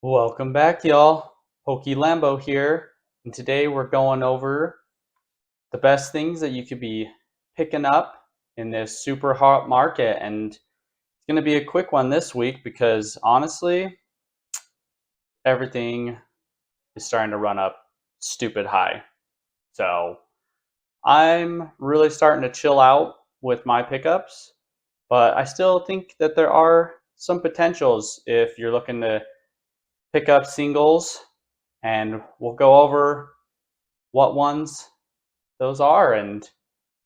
Welcome back, y'all. Pokey Lambo here, and today we're going over the best things that you could be picking up in this super hot market. And it's going to be a quick one this week because honestly, everything is starting to run up stupid high. So I'm really starting to chill out with my pickups, but I still think that there are some potentials if you're looking to pick up singles, and we'll go over what ones those are. And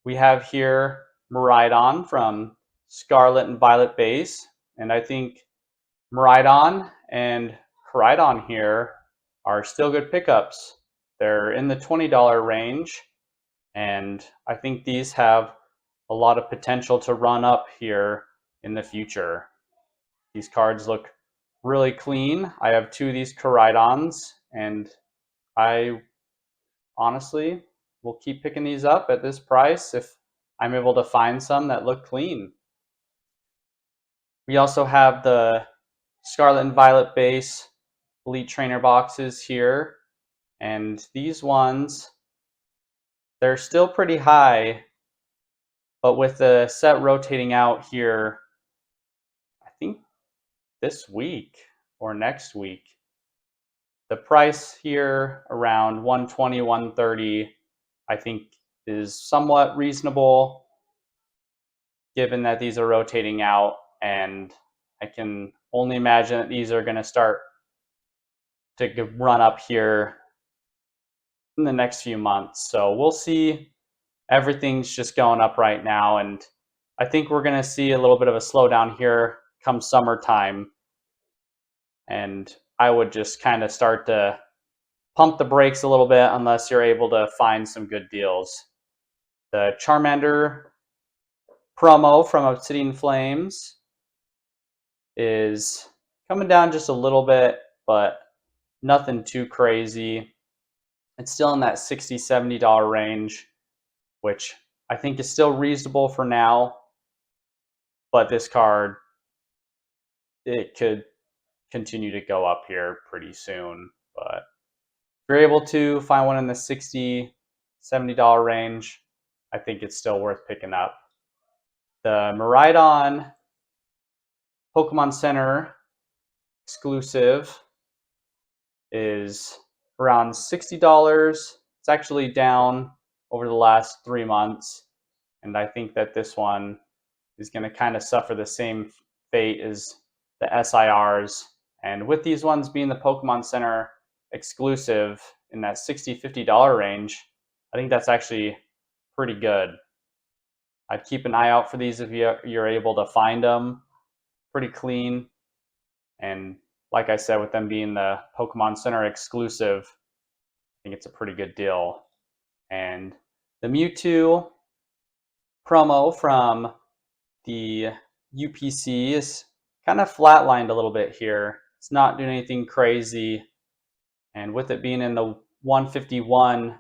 we have here Maridon from Scarlet and Violet Base. And I think Maridon and Coridon here are still good pickups. They're in the $20 range. And I think these have a lot of potential to run up here in the future. These cards look really clean. I have two of these Coridons, and I honestly will keep picking these up at this price if I'm able to find some that look clean. We also have the Scarlet and Violet base Elite Trainer boxes here. And these ones, they're still pretty high, but with the set rotating out here, I think this week or next week, the price here around 120, 130, I think is somewhat reasonable given that these are rotating out, and I can only imagine that these are going to start to run up here in the next few months. So we'll see. Everything's just going up right now, and I think we're going to see a little bit of a slowdown here come summertime, and I would just kind of start to pump the brakes a little bit unless you're able to find some good deals. The Charmander promo from Obsidian Flames is coming down just a little bit, but nothing too crazy. It's still in that $60, $70 range, which I think is still reasonable for now. But this card, it could continue to go up here pretty soon. But if you're able to find one in the $60, $70 range, I think it's still worth picking up. The Maridon Pokemon Center exclusive is around $60. It's actually down over the last 3 months. And I think that this one is going to kind of suffer the same fate as the SIRs. And with these ones being the Pokemon Center exclusive in that $60, $50 range, I think that's actually pretty good. I'd keep an eye out for these if you're able to find them. Pretty clean. And like I said, with them being the Pokemon Center exclusive, I think it's a pretty good deal. And the Mewtwo promo from the UPC is kind of flatlined a little bit here. It's not doing anything crazy. And with it being in the 151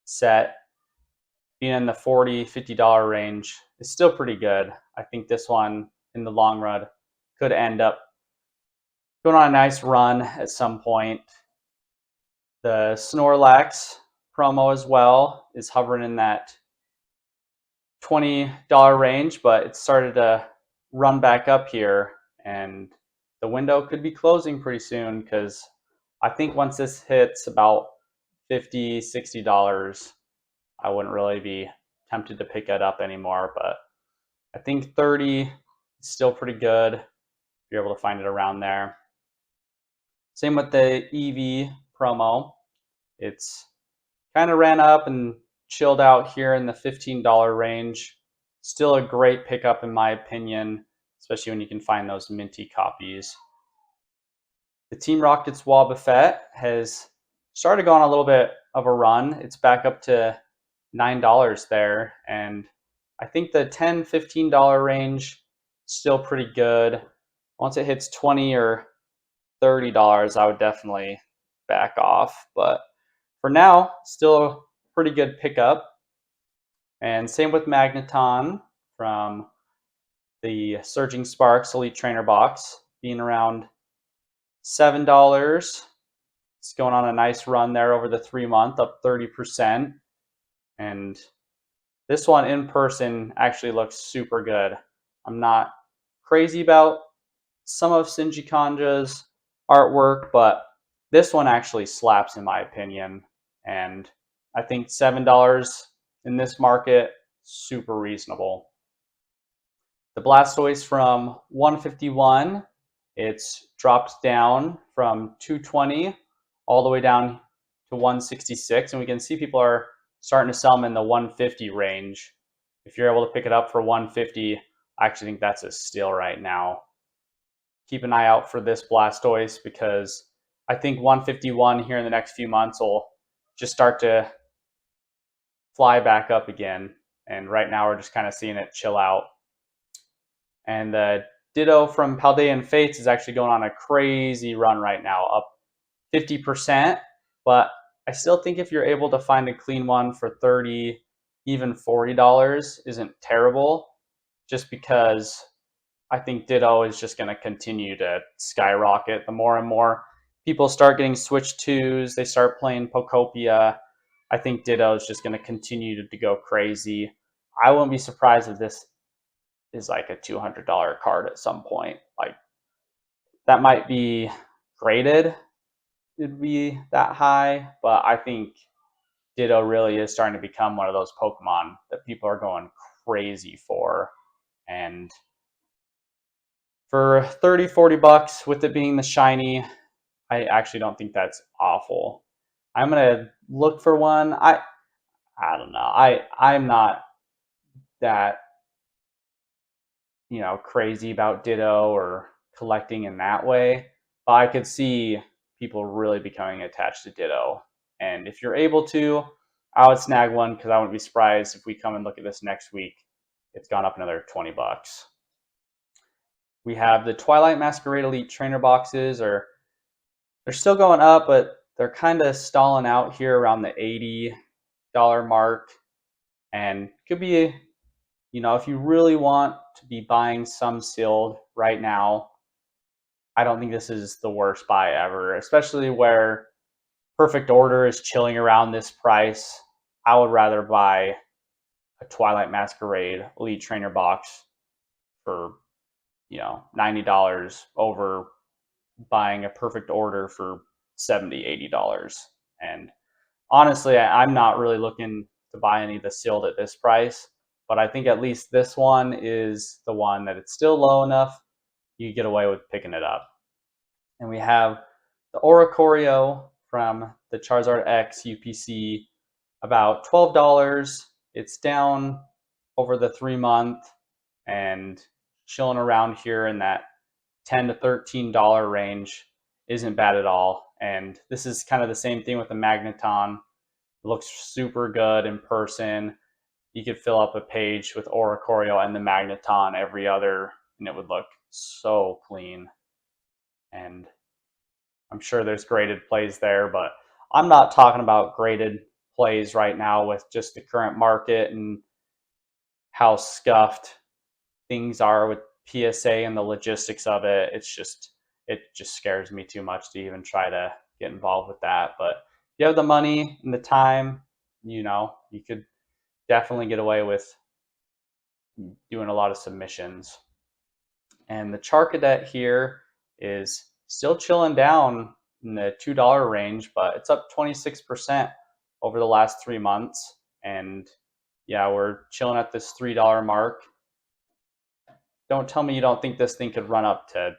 set, being in the $40, $50 range, is still pretty good. I think this one in the long run could end up going on a nice run at some point. The Snorlax promo as well is hovering in that $20 range, but it started to run back up here, and the window could be closing pretty soon because I think once this hits about $50, $60, I wouldn't really be tempted to pick it up anymore. But I think 30 is still pretty good if you're able to find it around there. Same with the EV promo. It's kind of ran up and chilled out here in the $15 range. Still a great pickup in my opinion, especially when you can find those minty copies. The Team Rocket's Wobbuffet has started going a little bit of a run. It's back up to $9 there, and I think the $10, $15 range still pretty good. Once it hits $20 or $30, I would definitely back off. But for now, still a pretty good pickup. And same with Magneton from the Surging Sparks Elite Trainer box, being around $7. It's going on a nice run there over the 3 month, up 30%. And this one in person actually looks super good. I'm not crazy about some of Shinji Kanja's artwork, but this one actually slaps in my opinion. And I think $7 in this market, super reasonable. The Blastoise from 151, it's dropped down from 220 all the way down to 166, and we can see people are starting to sell them in the 150 range. If you're able to pick it up for 150, I actually think that's a steal right now. Keep an eye out for this Blastoise because I think 151 here in the next few months will just start to fly back up again. And right now we're just kind of seeing it chill out. And the Ditto from Paldean Fates is actually going on a crazy run right now, up 50%. But I still think if you're able to find a clean one for $30, even $40 isn't terrible, just because I think Ditto is just going to continue to skyrocket. The more and more people start getting Switch 2s, they start playing Pokopia, I think Ditto is just going to continue to go crazy. I wouldn't be surprised if this is like a $200 card at some point. Like, that might be graded, it'd be that high, but I think Ditto really is starting to become one of those Pokemon that people are going crazy for. And for 30, 40 bucks with it being the shiny, I actually don't think that's awful. I'm gonna look for one. I don't know. I'm not that crazy about Ditto or collecting in that way, but I could see people really becoming attached to Ditto. And if you're able to, I would snag one because I wouldn't be surprised if we come and look at this next week. It's gone up another 20 bucks. We have the Twilight Masquerade Elite Trainer boxes, or they're still going up, but they're kind of stalling out here around the $80 mark. And could be, if you really want to be buying some sealed right now, I don't think this is the worst buy ever, especially where Perfect Order is chilling around this price. I would rather buy a Twilight Masquerade Elite Trainer box for, $90 over buying a Perfect Order for $70, $80. And honestly, I'm not really looking to buy any of the sealed at this price, but I think at least this one is the one that it's still low enough you get away with picking it up. And we have the Oricorio from the Charizard X UPC, about $12. It's down over the 3 month and chilling around here in that $10 to $13 range. Isn't bad at all. And this is kind of the same thing with the Magneton. It looks super good in person. You could fill up a page with Oricorio and the Magneton every other, and it would look so clean. And I'm sure there's graded plays there, but I'm not talking about graded plays right now with just the current market and how scuffed things are with PSA and the logistics of it. It just scares me too much to even try to get involved with that. But if you have the money and the time, you could definitely get away with doing a lot of submissions. And the Charcadet here is still chilling down in the $2 range, but it's up 26% over the last 3 months. And yeah, we're chilling at this $3 mark. Don't tell me you don't think this thing could run up to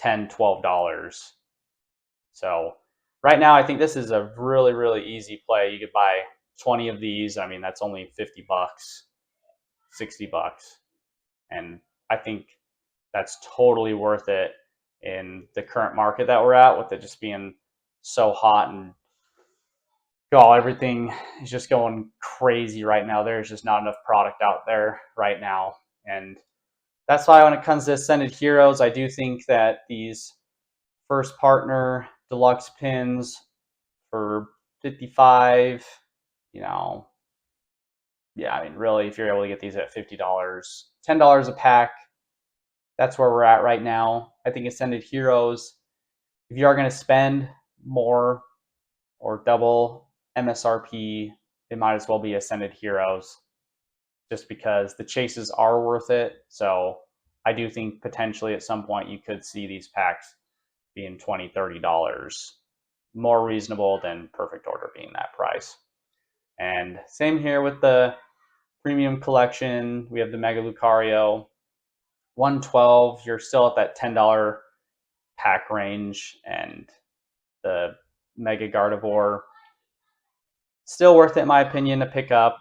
$10, $12. So right now, I think this is a really, really easy play. You could buy 20 of these. I mean, that's only 50 bucks, 60 bucks. And I think that's totally worth it in the current market that we're at, with it just being so hot and everything is just going crazy right now. There's just not enough product out there right now. And that's why when it comes to Ascended Heroes, I do think that these first partner deluxe pins for 55, I mean, really, if you're able to get these at $50, $10 a pack, that's where we're at right now. I think Ascended Heroes if you are going to spend more or double MSRP, it might as well be Ascended Heroes, just because the chases are worth it. So I do think potentially at some point you could see these packs being $20, $30 more reasonable than Perfect Order being that price. And same here with the premium collection. We have the Mega Lucario 112. You're still at that $10 pack range, and the Mega Gardevoir still worth it in my opinion to pick up.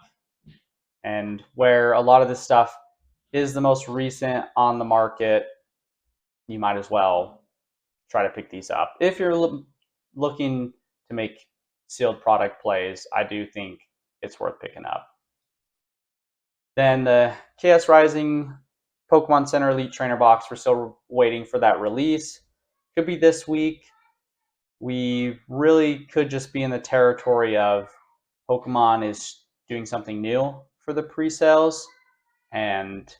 And where a lot of this stuff is the most recent on the market, you might as well try to pick these up. If you're looking to make sealed product plays, I do think it's worth picking up. Then the Chaos Rising Pokemon Center Elite Trainer box, we're still waiting for that release. Could be this week. We really could just be in the territory of Pokemon is doing something new for the pre-sales, and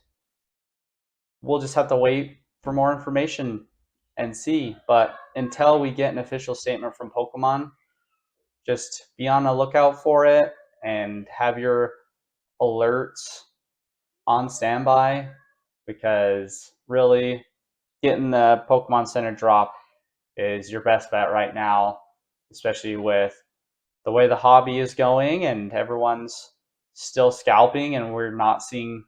we'll just have to wait for more information and see. But until we get an official statement from Pokemon, just be on the lookout for it and have your alerts on standby, because really getting the Pokemon Center drop is your best bet right now, especially with the way the hobby is going and everyone's still scalping and we're not seeing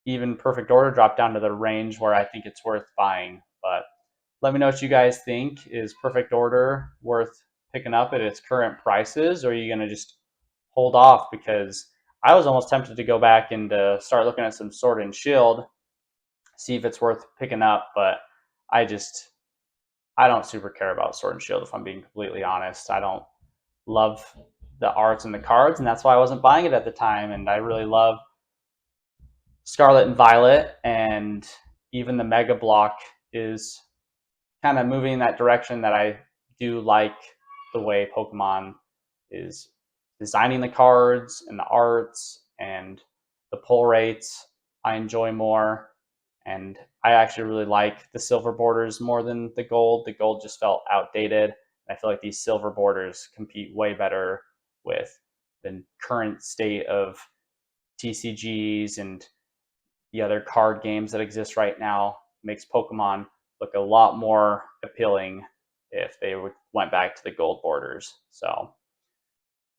even Perfect Order drop down to the range where I think it's worth buying. But let me know what you guys think. Is Perfect Order worth picking up at its current prices, or are you going to just hold off? Because I was almost tempted to go back and start looking at some Sword and Shield, see if it's worth picking up, but I don't super care about Sword and Shield, if I'm being completely honest. I don't love the arts and the cards, and that's why I wasn't buying it at the time. And I really love Scarlet and Violet, and even the Mega Block is kind of moving in that direction that I do like the way Pokemon is designing the cards and the arts and the pull rates. I enjoy more, and I actually really like the silver borders more than the gold. The gold just felt outdated. I feel like these silver borders compete way better with the current state of TCGs and the other card games that exist right now. Makes Pokemon look a lot more appealing if they went back to the gold borders. So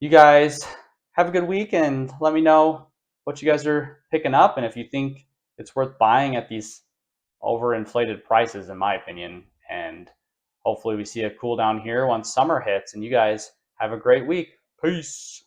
you guys have a good week, and let me know what you guys are picking up and if you think it's worth buying at these overinflated prices, in my opinion. And hopefully we see a cool down here once summer hits, and you guys have a great week. Peace.